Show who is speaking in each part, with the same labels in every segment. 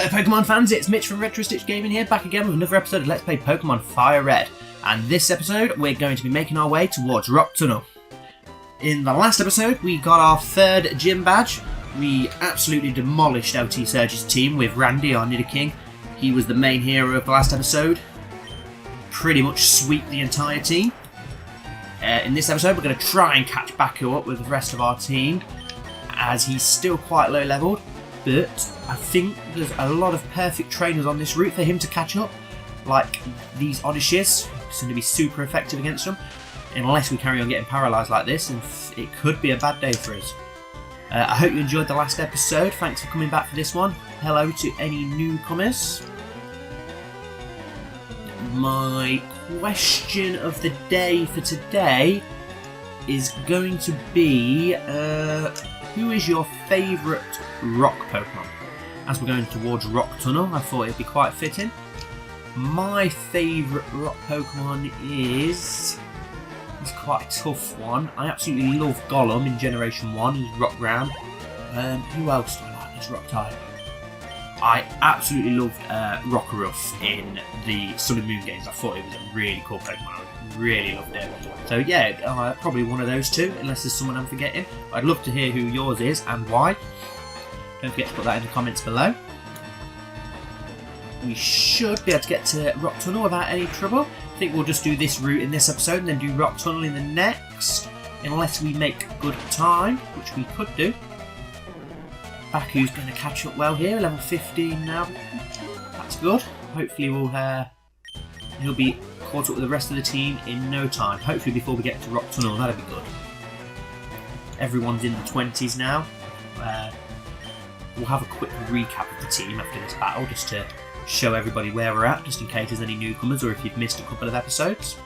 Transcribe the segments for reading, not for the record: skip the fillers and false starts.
Speaker 1: Hello Pokemon fans, it's Mitch from Retro Stitch Gaming here, back again with another episode of Let's Play Pokemon Fire Red. And this episode, we're going to be making our way towards Rock Tunnel. In the last episode, we got our third gym badge. We absolutely demolished LT Surge's team with Randy, our Nidoking. He was the main hero of the last episode. Pretty much sweep the entire team. In this episode, we're going to try and catch Baku up with the rest of our team, as he's still quite low leveled. But I think there's a lot of perfect trainers on this route for him to catch up, like these Odysseus. It's going to be super effective against them, unless we carry on getting paralysed like this, and it could be a bad day for us. I hope you enjoyed the last episode. Thanks for coming back for this one. Hello to any newcomers. My question of the day for today is going to be, who is your favourite rock Pokemon? As we're going towards Rock Tunnel, I thought it'd be quite fitting. My favourite rock Pokemon is... It's quite a tough one. I absolutely love Golem in Generation 1, he's rock ground. Who else do I like as rock type? I absolutely loved Rockruff in the Sun and Moon games. I thought it was a really cool Pokemon. I really loved it. So yeah, probably one of those two, unless there's someone I'm forgetting. I'd love to hear who yours is and why. Don't forget to put that in the comments below. We should be able to get to Rock Tunnel without any trouble. I think we'll just do this route in this episode and then do Rock Tunnel in the next, unless we make good time, which we could do. Baku's going to catch up well here, level 15 now. That's good. Hopefully he'll be caught up with the rest of the team in no time. Hopefully before we get to Rock Tunnel, that'll be good. Everyone's in the 20s now. We'll have a quick recap of the team after this battle, just to show everybody where we're at, just in case there's any newcomers or if you've missed a couple of episodes.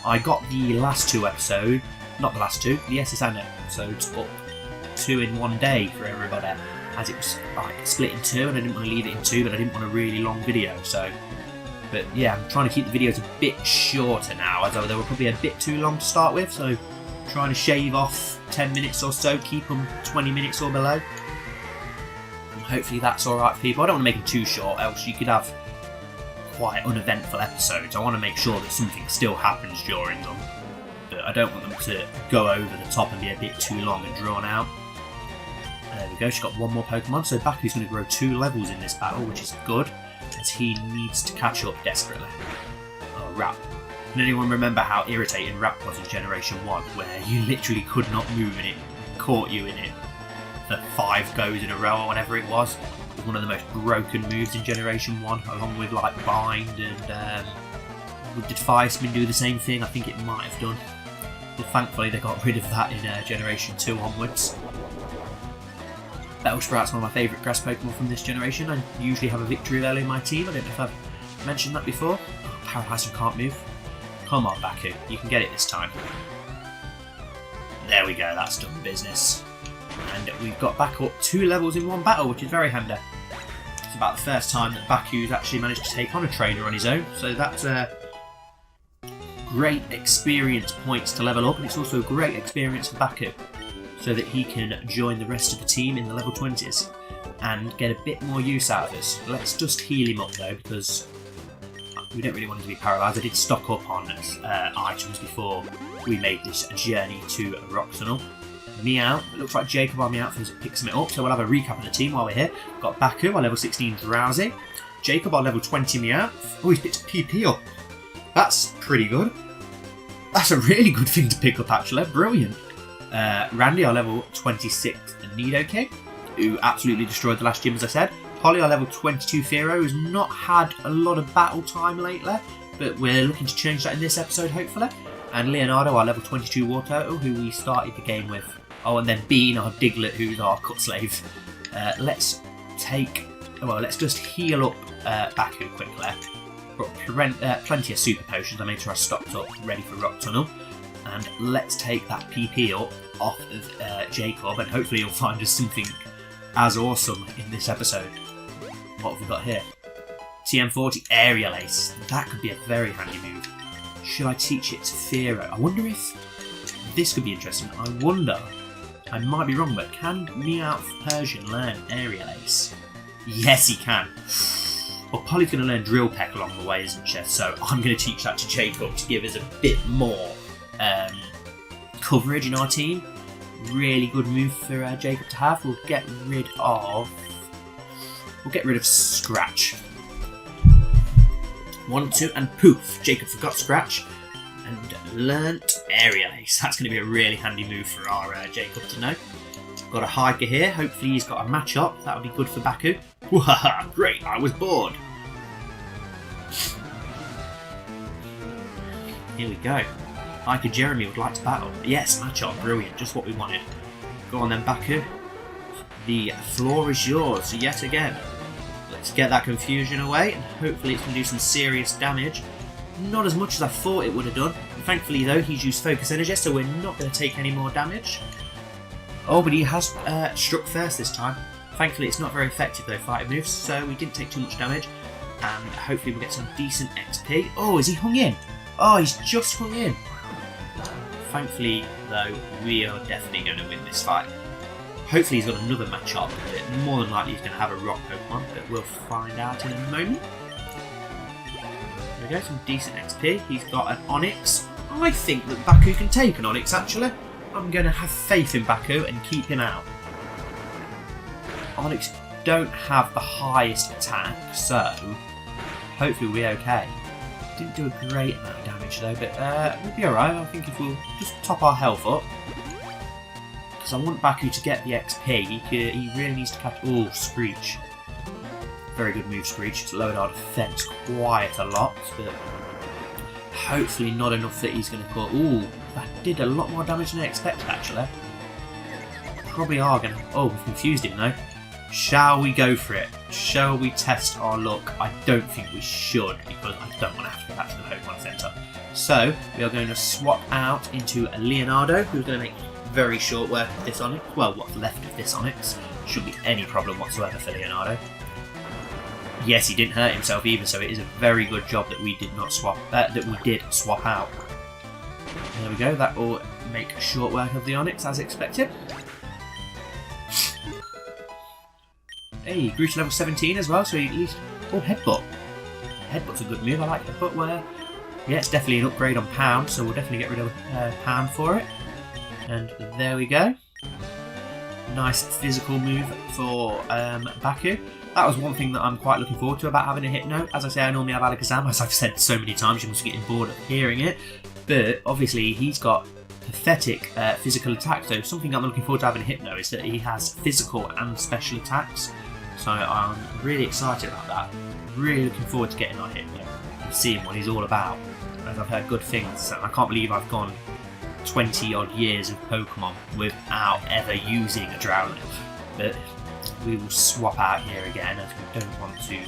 Speaker 1: I got the last two episodes, not the last two, the SSN episodes up 2 in one day for everybody, as it was like split in two, and I didn't want to leave it in two, but I didn't want a really long video. But yeah, I'm trying to keep the videos a bit shorter now, as they were probably a bit too long to start with, so trying to shave off 10 minutes or so, keep them 20 minutes or below. And hopefully that's alright for people. I don't want to make them too short, else you could have quite uneventful episodes. I want to make sure that something still happens during them, but I don't want them to go over the top and be a bit too long and drawn out. There we go, she's got one more Pokemon, so Baku's going to grow 2 levels in this battle, which is good, as he needs to catch up desperately. Oh, Rap. Can anyone remember how irritating Rap was in Generation 1, where you literally could not move and it caught you in it for 5 goes in a row or whatever it was? It was one of the most broken moves in Generation 1, along with like Bind and... did Fire Spin do the same thing? I think it might have done. But thankfully they got rid of that in Generation 2 onwards. Bellsprout's one of my favourite grass Pokemon from this generation. I usually have a Victory early in my team. I don't know if I've mentioned that before. Oh, Paralyzer can't move. Come on, Baku. You can get it this time. There we go. That's done business. And we've got back up 2 levels in one battle, which is very handy. It's about the first time that Baku's actually managed to take on a trainer on his own. So that's great experience points to level up. And it's also a great experience for Baku, so that he can join the rest of the team in the level 20s and get a bit more use out of us. Let's just heal him up though, because we don't really want him to be paralysed. I did stock up on items before we made this journey to Rock Tunnel. Meowth, it looks like Jacob our Meowth picks him up, so we'll have a recap of the team while we're here. We've got Baku, our level 16 Drowsy. Jacob, our level 20 Meowth. Oh, he's picked a PP up. That's pretty good. That's a really good thing to pick up actually, brilliant. Randy, our level 26 Nidoking, who absolutely destroyed the last gym, as I said. Holly, our level 22 Fearow, who's not had a lot of battle time lately, but we're looking to change that in this episode, hopefully. And Leonardo, our level 22 Wartortle, who we started the game with. Oh, and then Bean, our Diglett, who's our cut slave. Let's just heal up Baku quickly. Got plenty of super potions. I made sure I stocked up, ready for Rock Tunnel. And let's take that PP up off of Jacob, and hopefully you'll find us something as awesome in this episode. What have we got here? TM40 Aerial Ace. That could be a very handy move. Should I teach it to Fearow? I wonder if this could be interesting. I wonder, I might be wrong, but can Meowth Persian learn Aerial Ace? Yes, he can. Well, Polly's going to learn Drill Peck along the way, isn't she? So I'm going to teach that to Jacob to give us a bit more coverage in our team. Really good move for Jacob to have. We'll get rid of Scratch. 1, 2, and poof! Jacob forgot Scratch and learnt Aerial Ace. That's going to be a really handy move for our Jacob to know. Got a hiker here. Hopefully he's got a match up. That would be good for Baku. Wahaha! Great! I was bored. Here we go. Hiker Jeremy would like to battle. Yes, match up. Brilliant. Just what we wanted. Go on then, Baku. The floor is yours yet again. Let's get that confusion away, and hopefully it's going to do some serious damage. Not as much as I thought it would have done. Thankfully, though, he's used Focus Energy, so we're not going to take any more damage. Oh, but he has struck first this time. Thankfully, it's not very effective, though, fighting moves, so we didn't take too much damage. And hopefully we'll get some decent XP. Oh, is he hung in? Oh, he's just hung in. Thankfully, though, we are definitely going to win this fight. Hopefully he's got another match up, but more than likely he's going to have a rock Pokemon, but we'll find out in a moment. There we go, some decent XP. He's got an Onix. I think that Baku can take an Onix, actually. I'm going to have faith in Baku and keep him out. Onix don't have the highest attack, so hopefully we'll be okay. Didn't do a great amount of damage though, but we'll be alright. I think if we'll just top our health up. Because I want Baku to get the XP. He really needs to catch... Oh, Screech. Very good move, Screech. It's lowered our defense quite a lot, but hopefully not enough that he's going to put... Ooh, that did a lot more damage than I expected, actually. Probably are going to... Oh, we've confused him, though. Shall we go for it? Shall we test our luck? I don't think we should, because I don't want to have to go back to the Pokemon Center. So, we are going to swap out into Leonardo, who's going to make very short work of this Onix. Well, what's left of this Onix. Shouldn't be any problem whatsoever for Leonardo. Yes, he didn't hurt himself either, so it is a very good job that we did not swap. That we did swap out. There we go. That will make short work of the Onix as expected. Hey, he grew to level 17 as well, so he at least... Oh, Headbutt. Headbutt's a good move. I like Headbutt. Where, yeah, it's definitely an upgrade on Pound, so we'll definitely get rid of Pound for it. And there we go. Nice physical move for Baku. That was one thing that I'm quite looking forward to about having a Hypno. As I say, I normally have Alakazam, as I've said so many times, you must be getting bored of hearing it. But obviously he's got pathetic physical attacks, so something I'm looking forward to having a Hypno is that he has physical and special attacks. So I'm really excited about that. Really looking forward to getting our Hypno and seeing what he's all about. As I've heard good things, and I can't believe I've gone 20 odd years of Pokemon without ever using a Drowlet. But we will swap out here again, as we don't want to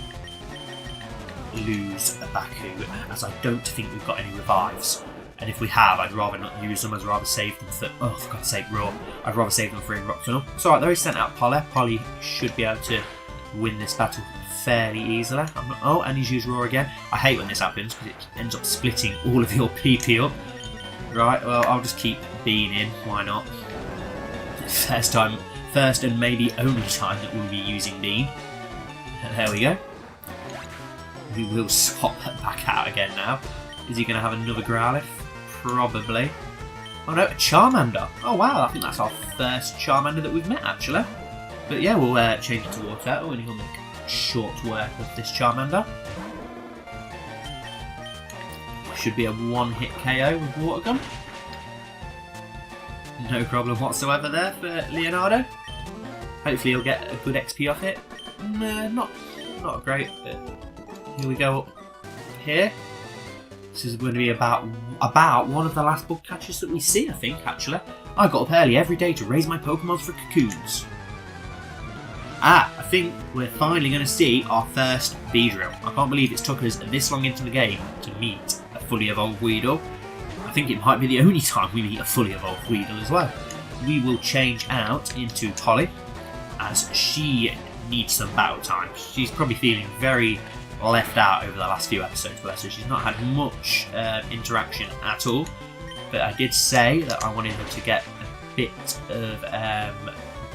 Speaker 1: lose a Baku, as I don't think we've got any revives. And if we have, I'd rather not use them. I'd rather save them for... Oh, for God's sake, Raw. I'd rather save them for in Rock Tunnel. It's alright though, he sent out Polly. Polly should be able to win this battle fairly easily. Oh, and he's used Raw again. I hate when this happens, because it ends up splitting all of your PP up. Right, well, I'll just keep Bean in. Why not? First and maybe only time that we'll be using Bean. There we go. We will swap that back out again now. Is he going to have another Growlithe? Probably. Oh no, a Charmander. Oh wow, I think that's our first Charmander that we've met actually. But yeah, we'll change it to Water. Oh, and he'll make short work of this Charmander. Should be a one-hit KO with Water Gun. No problem whatsoever there for Leonardo. Hopefully he'll get a good XP off it. Not great, but here we go up here. This is going to be about one of the last bug catches that we see, I think, actually. I got up early every day to raise my Pokemon for cocoons. I think we're finally going to see our first Beedrill. I can't believe it's took us this long into the game to meet a fully evolved Weedle. I think it might be the only time we meet a fully evolved Weedle as well. We will change out into Polly, as she needs some battle time. She's probably feeling very left out over the last few episodes, so she's not had much interaction at all. But I did say that I wanted her to get a bit of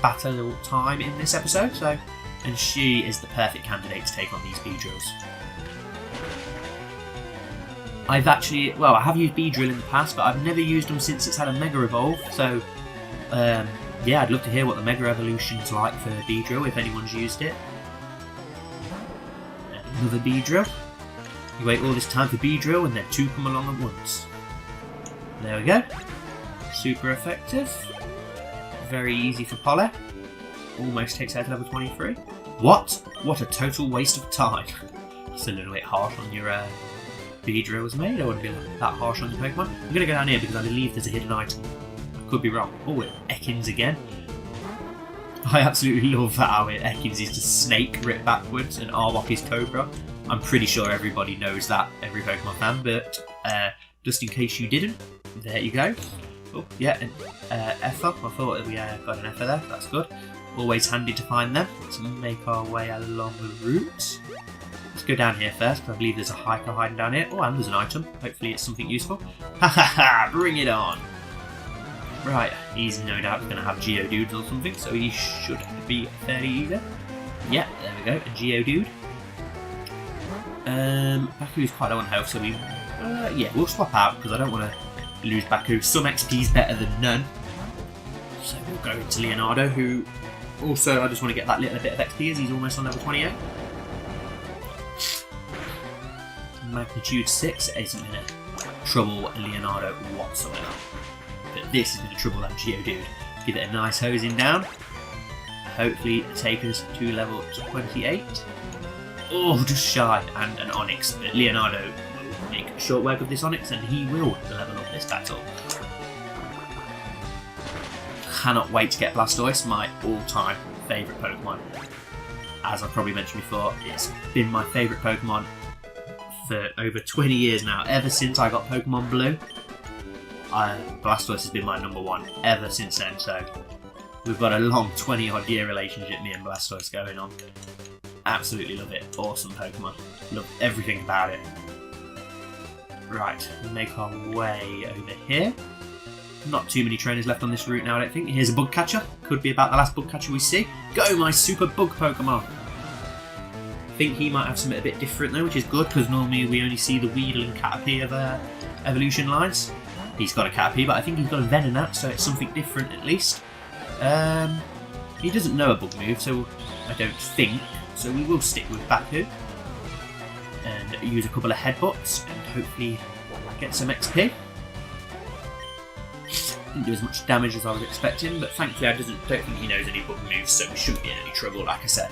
Speaker 1: battle time in this episode, so and she is the perfect candidate to take on these Beedrills. I have used Beedrill in the past, but I've never used them since it's had a Mega Evolve, so yeah, I'd love to hear what the Mega Evolution's like for Beedrill, if anyone's used it. Another Beedrill. You wait all this time for Beedrill, and then 2 come along at once. There we go. Super effective. Very easy for Polly. Almost takes her to level 23. What? What a total waste of time. It's a little bit harsh on your Beedrills, mate. I wouldn't be that harsh on your Pokemon. I'm going to go down here because I believe there's a hidden item. I could be wrong. Oh, Ekans again. I absolutely love how Ekans is just Snake ripped backwards and Arbok is Cobra. I'm pretty sure everybody knows that, every Pokemon fan, but just in case you didn't, there you go. Oh, yeah, an Effer. I thought we got an Effer there, that's good. Always handy to find them. Let's make our way along the route. Let's go down here first, because I believe there's a hiker hiding down here. Oh, and there's an item. Hopefully it's something useful. Ha ha ha! Bring it on! Right, he's no doubt going to have Geodudes or something, so he should be fairly easy. Yeah, there we go, a Geodude. Baku's quite low on health, so yeah, we'll swap out because I don't want to lose Baku. Some XP is better than none. So we'll go into Leonardo, who also I just want to get that little bit of XP as he's almost on level 28. Magnitude 6 isn't going to trouble Leonardo whatsoever. But this is going to trouble that Geodude. Give it a nice hosing down. Hopefully take us to level 28. Oh, just shy, and an Onix. But Leonardo will make short work of this Onix, and he will level up this battle. Cannot wait to get Blastoise, my all-time favourite Pokemon. As I've probably mentioned before, it's been my favourite Pokemon for over 20 years now. Ever since I got Pokemon Blue, Blastoise has been my number one ever since then. So we've got a long 20-odd year relationship, me and Blastoise, going on. Absolutely love it. Awesome Pokemon. Love everything about it. Right, we'll make our way over here. Not too many trainers left on this route now, I don't think. Here's a bug catcher. Could be about the last bug catcher we see. Go, my super bug Pokemon! I think he might have something a bit different though, which is good, because normally we only see the Weedle and Caterpie of evolution lines. He's got a Caterpie, but I think he's got a Venonat, so it's something different at least. He doesn't know a bug move, so I don't think. So we will stick with Baku and use a couple of headbutts and hopefully get some XP. Didn't do as much damage as I was expecting, but thankfully I don't think he knows any bug moves, so we shouldn't be in any trouble, like I said.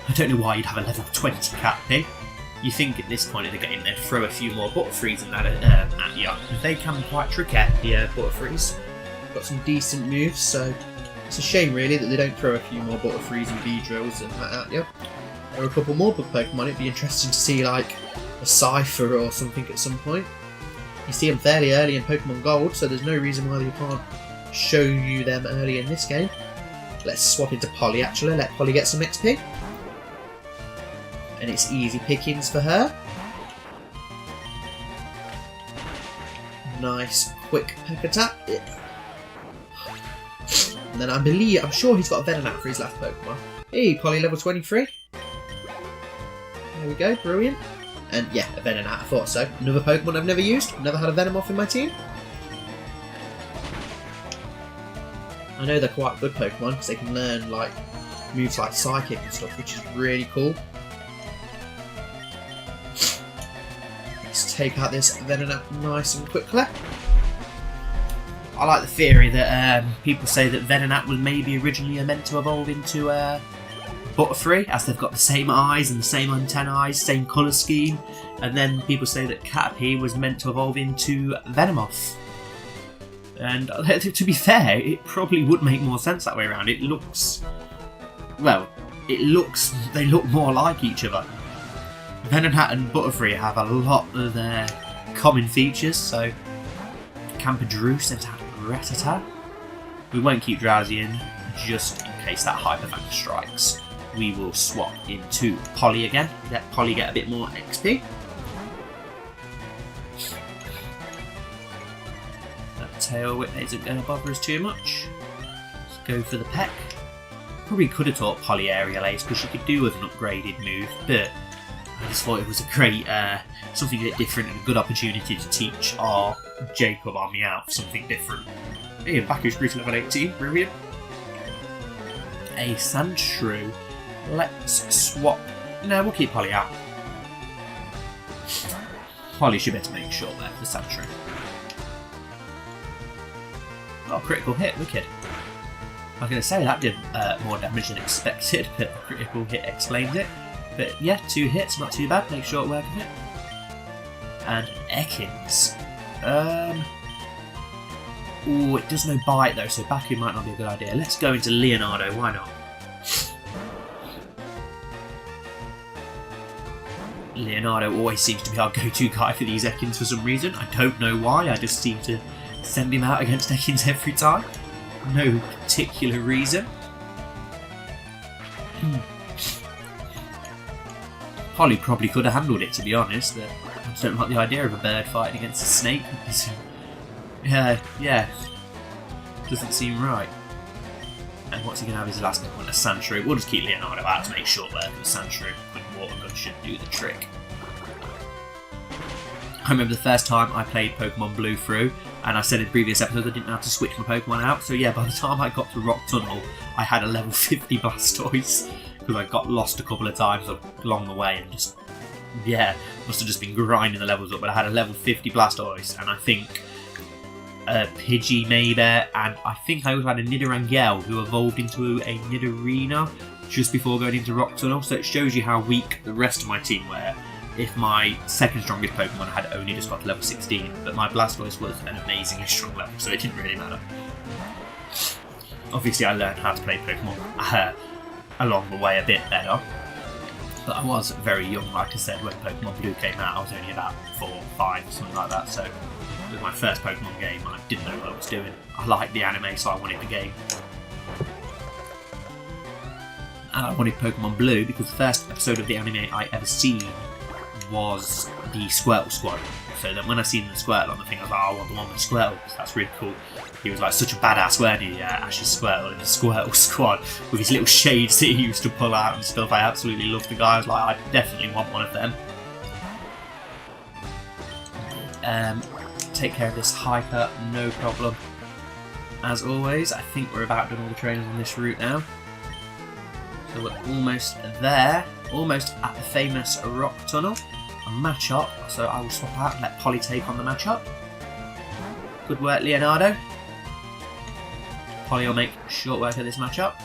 Speaker 1: I don't know why you'd have a level 20 Caterpie. You think at this point of the game they'd throw a few more Butterfrees and that at you. They can be quite tricky, the Butterfrees. Got some decent moves, so it's a shame really that they don't throw a few more Butterfrees and Beedrills and that at you. There are a couple more bug Pokemon. It'd be interesting to see like a Cypher or something at some point. You see them fairly early in Pokemon Gold, so there's no reason why they can't show you them early in this game. Let's swap into Polly actually, let Polly get some XP. And it's easy pickings for her. Nice quick peck attack. And then I'm sure he's got a Venonat for his last Pokemon. Hey, Polly level 23. There we go, brilliant. And yeah, a Venonat, I thought so. Another Pokemon I've never used. Never had a Venomoth in my team. I know they're quite good Pokemon because they can learn like moves like Psychic and stuff, which is really cool. Let's take out this Venonat nice and quickly. I like the theory that people say that Venonat was maybe originally meant to evolve into Butterfree, as they've got the same eyes and the same antennae, same colour scheme, and then people say that Caterpie was meant to evolve into Venomoth. And to be fair, it probably would make more sense that way around. It looks, well, they look more like each other. Venonat and Butterfree have a lot of their common features, so Campadroos attack Rattata. We won't keep Drowsy in, just in case that Hyper Fang strikes. We will swap into Polly again, let Polly get a bit more XP. That Tail Whip isn't going to bother us too much. Let's go for the peck. probably could have taught Polly Aerial Ace because she could do with an upgraded move, but I just thought it was a great, something a bit different and a good opportunity to teach our Jacob, our Meowth, something different. Hey, and Baku's grew to level 18, brilliant. A Sandshrew. Let's swap. No, we'll keep Polly out. Polly should be able to make short there for the Sandshrew. Oh, critical hit, wicked. I was going to say that did more damage than expected, but a critical hit explains it. But yeah, 2 hits, not too bad, make short work of it. And Ekans. Oh, it does no bite though, so Baku might not be a good idea. Let's go into Leonardo, why not? Leonardo always seems to be our go-to guy for these Ekans for some reason. I don't know why, I just seem to send him out against Ekans every time. No particular reason. Polly probably could have handled it, to be honest. I just don't like the idea of a bird fighting against a snake. Yeah. Doesn't seem right. And what's he going to have his last one? A Sandshrew. We'll just keep Leonardo out to make short work of the Sandshrew. Quick water gun should do the trick. I remember the first time I played Pokemon Blue through, and I said in previous episodes I didn't know how to switch my Pokemon out, so yeah, by the time I got to Rock Tunnel, I had a level 50 Blastoise, because I got lost a couple of times along the way, and just, yeah, must have just been grinding the levels up, but I had a level 50 Blastoise, and I think a Pidgey maybe, and I think I also had a Nidorangel who evolved into a Nidorina just before going into Rock Tunnel, so it shows you how weak the rest of my team were. If my second strongest Pokemon had only just got to level 16, but my Blastoise was an amazingly strong level, so it didn't really matter. Obviously I learned how to play Pokemon along the way a bit better, but I was very young, like I said, when Pokemon Blue came out. I was only about 4 or 5, something like that, so it was my first Pokemon game. I didn't know what I was doing. I liked the anime, so I wanted the game. And I wanted Pokemon Blue because the first episode of the anime I ever seen was the Squirtle Squad. So that when I seen the Squirtle on the thing, I was like, oh, I want the one with Squirtle, because that's really cool. He was like such a badass, weren't he? Ash's Squirtle in the Squirtle Squad with his little shades that he used to pull out and stuff. I absolutely loved the guy. I was like, I definitely want one of them. Take care of this hiker, no problem. As always, I think we're about done all the trainers on this route now. So we're almost there, almost at the famous Rock Tunnel. A Machop, so I will swap out and let Polly take on the Machop. Good work, Leonardo. Polly will make short work of this Machop.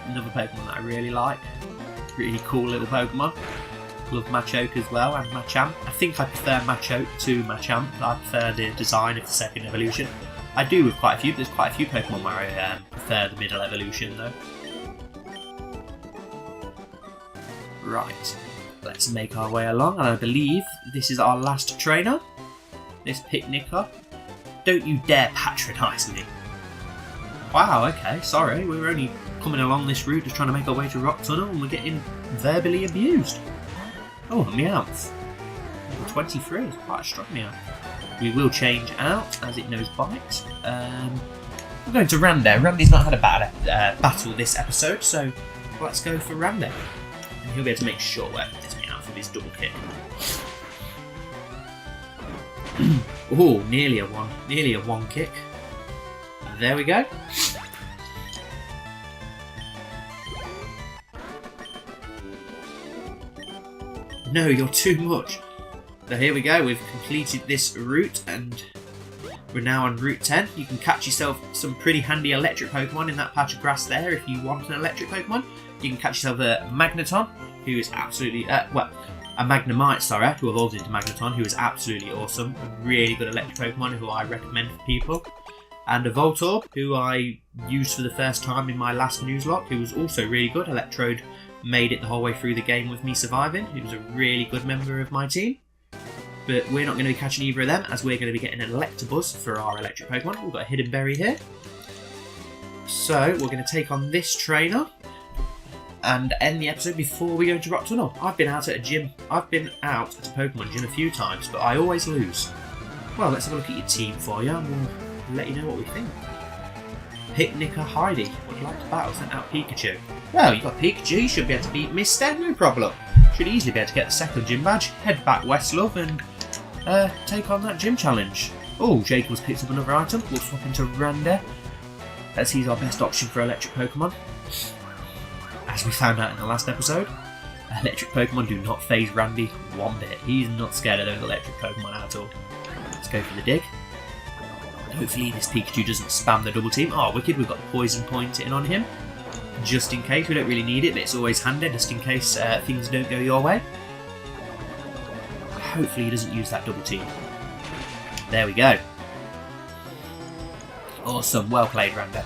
Speaker 1: Another Pokemon that I really like. Really cool little Pokemon. Love Machoke as well, and Machamp. I think I prefer Machoke to Machamp. I prefer the design of the second evolution. I do with quite a few, but there's quite a few Pokemon where I prefer the middle evolution though. Right, let's make our way along, and I believe this is our last trainer. This Picnicker. Don't you dare patronise me. Wow, okay, sorry, we're only coming along this route just trying to make our way to Rock Tunnel and we're getting verbally abused. Oh, a Meowth. Level 23 is quite a strong Meowth. We will change out as it knows bite. We're going to Rando. Randy's not had a battle this episode, so let's go for Rando. And he'll be able to make short work of this Meowth with his double kick. Oh, nearly a one kick. There we go. No, you're too much. So here we go, we've completed this route and we're now on Route 10. You can catch yourself some pretty handy electric Pokemon in that patch of grass there if you want an electric Pokemon. You can catch yourself a Magneton, who is absolutely, a Magnemite, sorry, who evolves into Magneton, who is absolutely awesome. A really good electric Pokemon who I recommend for people. And a Voltorb, who I used for the first time in my last Nuzlocke, who was also really good. Electrode made it the whole way through the game with me surviving. He was a really good member of my team. But we're not going to be catching either of them, as we're going to be getting an Electabuzz for our electric Pokemon. We've got a Hidden Berry here. So we're going to take on this trainer and end the episode before we go into Rock Tunnel. I've been out at a gym. I've been out at a Pokemon gym a few times, but I always lose. Well, let's have a look at your team for you and we'll let you know what we think. Picnicker Heidi would like to battle, sent out Pikachu. Well, you've got Pikachu, you should be able to beat Mister, no problem. Should easily be able to get the second gym badge, head back west, love, and take on that gym challenge. Oh, Jacob's picked up another item. We'll swap into Randa, as he's our best option for electric Pokemon. As we found out in the last episode, electric Pokemon do not phase Randy one bit. He's not scared of those electric Pokemon at all. Let's go for the dig. Hopefully this Pikachu doesn't spam the double team. Oh, wicked, we've got the poison point in on him. Just in case, we don't really need it, but it's always handy just in case things don't go your way. Hopefully he doesn't use that double team. There we go. Awesome, well played, Randa.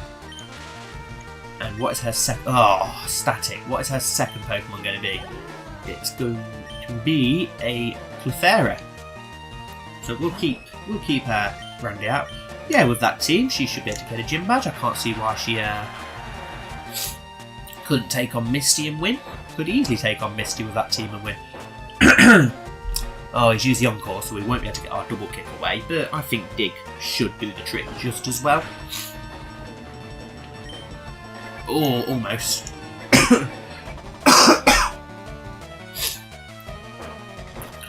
Speaker 1: And what is her static. What is her second Pokemon going to be? It's going to be a Clefairy. So we'll keep Randy out. Yeah, with that team, she should be able to get a gym badge. I can't see why she couldn't take on Misty and win. Could easily take on Misty with that team and win. Oh, he's used the Encore, so we won't be able to get our double kick away, but I think Dig should do the trick just as well. Oh, almost.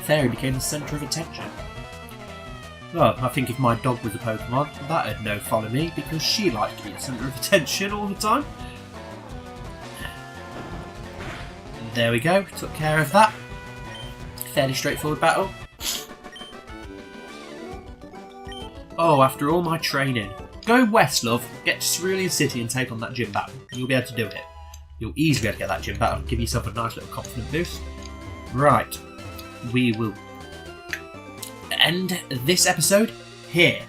Speaker 1: Fairy became the centre of attention. Well, I think if my dog was a Pokemon, that'd no follow me, because she liked to be the centre of attention all the time. There we go, took care of that. Fairly straightforward battle. Oh, after all my training. Go west, love. Get to Cerulean City and take on that gym battle. You'll be able to do it. You'll easily be able to get that gym battle. Give yourself a nice little confidence boost. Right. We will end this episode here.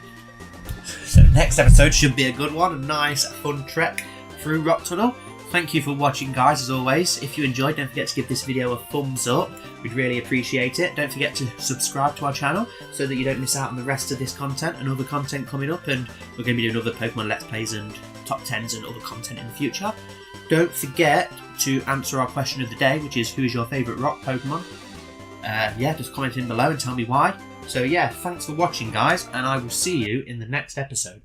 Speaker 1: So next episode should be a good one. A nice, fun trek through Rock Tunnel. Thank you for watching, guys, as always. If you enjoyed, don't forget to give this video a thumbs up. We'd really appreciate it. Don't forget to subscribe to our channel so that you don't miss out on the rest of this content and other content coming up. And we're going to be doing other Pokemon Let's Plays and top 10s and other content in the future. Don't forget to answer our question of the day, which is, who is your favourite rock Pokemon? Yeah, just comment in below and tell me why. So yeah, thanks for watching, guys, and I will see you in the next episode.